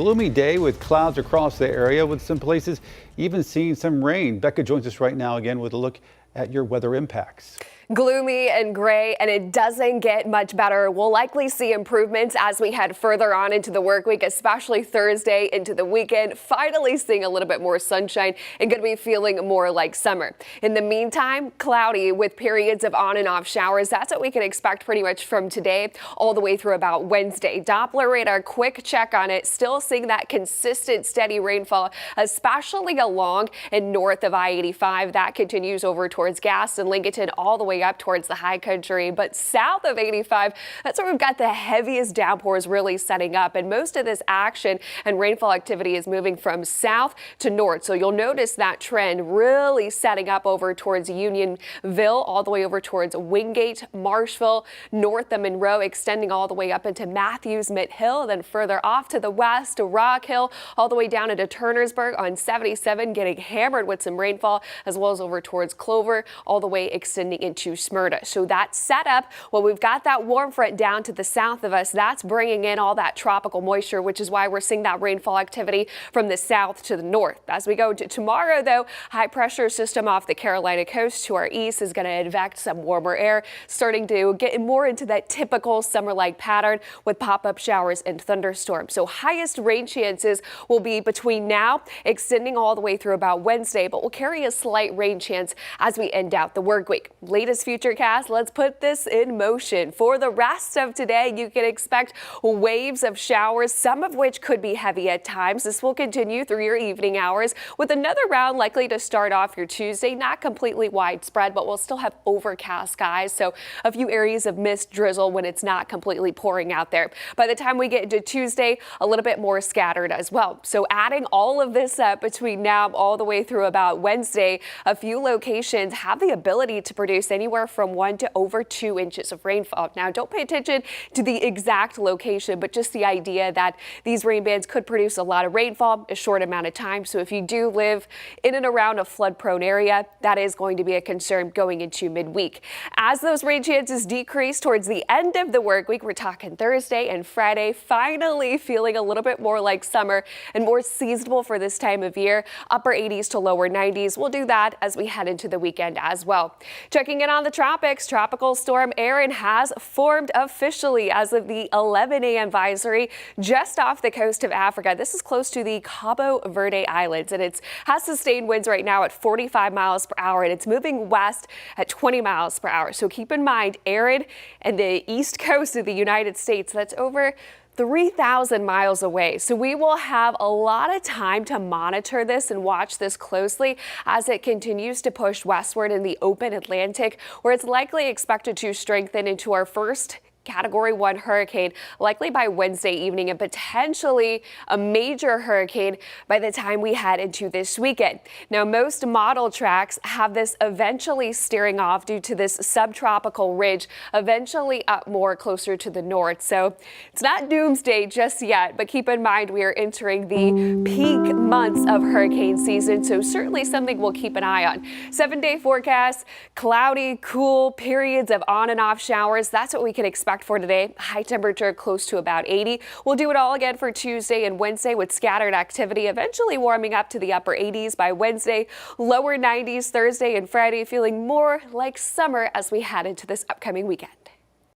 Gloomy day with clouds across the area, with some places even seeing some rain. Becca joins us right now again with a look at your weather impacts. Gloomy and gray, and it doesn't get much better. We'll likely see improvements as we head further on into the work week, especially Thursday into the weekend. Finally seeing a little bit more sunshine and going to be feeling more like summer. In the meantime, cloudy with periods of on and off showers. That's what we can expect pretty much from today all the way through about Wednesday. Doppler radar, quick check on it. Still seeing that consistent steady rainfall, especially along and north of I-85. That continues over towards Gaston, Lincoln, all the way up towards the high country, but south of 85, that's where we've got the heaviest downpours really setting up, and most of this action and rainfall activity is moving from south to north. So you'll notice that trend really setting up over towards Unionville, all the way over towards Wingate, Marshville, north of Monroe, extending all the way up into Matthews, Mitt Hill, then further off to the west to Rock Hill, all the way down into Turnersburg on 77, getting hammered with some rainfall, as well as over towards Clover, all the way extending into Smyrna. So that setup, well, we've got that warm front down to the south of us. That's bringing in all that tropical moisture, which is why we're seeing that rainfall activity from the south to the north. As we go to tomorrow, though, high pressure system off the Carolina coast to our east is going to advect some warmer air, starting to get more into that typical summer-like pattern with pop-up showers and thunderstorms. So highest rain chances will be between now, extending all the way through about Wednesday, but we'll carry a slight rain chance as we end out the work week. Latest futurecast, let's put this in motion. For the rest of today, you can expect waves of showers, some of which could be heavy at times. This will continue through your evening hours, with another round likely to start off your Tuesday. Not completely widespread, but we'll still have overcast skies, so a few areas of mist, drizzle when it's not completely pouring out there. By the time we get into Tuesday, a little bit more scattered as well. So adding all of this up between now all the way through about Wednesday, a few locations have the ability to produce anywhere from 1 to over 2 inches of rainfall. Now, don't pay attention to the exact location, but just the idea that these rain bands could produce a lot of rainfall in a short amount of time. So if you do live in and around a flood-prone area, that is going to be a concern going into midweek. As those rain chances decrease towards the end of the work week, we're talking Thursday and Friday, finally feeling a little bit more like summer and more seasonable for this time of year. Upper 80s to lower 90s. We'll do that as we head into the weekend as well. Checking in on the tropics, tropical storm Erin has formed officially as of the 11 a.m. advisory just off the coast of Africa. This is close to the Cabo Verde Islands, and it has sustained winds right now at 45 miles per hour, and it's moving west at 20 miles per hour. So keep in mind, Erin and the east coast of the United States, that's over 3,000 miles away. So we will have a lot of time to monitor this and watch this closely as it continues to push westward in the open Atlantic, where it's likely expected to strengthen into our first Category 1 hurricane, likely by Wednesday evening, and potentially a major hurricane by the time we head into this weekend. Now, most model tracks have this eventually steering off due to this subtropical ridge, eventually up more closer to the north. So it's not doomsday just yet, but keep in mind we are entering the peak months of hurricane season, so certainly something we'll keep an eye on. 7-day forecast, cloudy, cool, periods of on and off showers. That's what we can expect for today. High temperature close to about 80. We'll do it all again for Tuesday and Wednesday with scattered activity, eventually warming up to the upper 80s by Wednesday, lower 90s Thursday and Friday, feeling more like summer as we head into this upcoming weekend.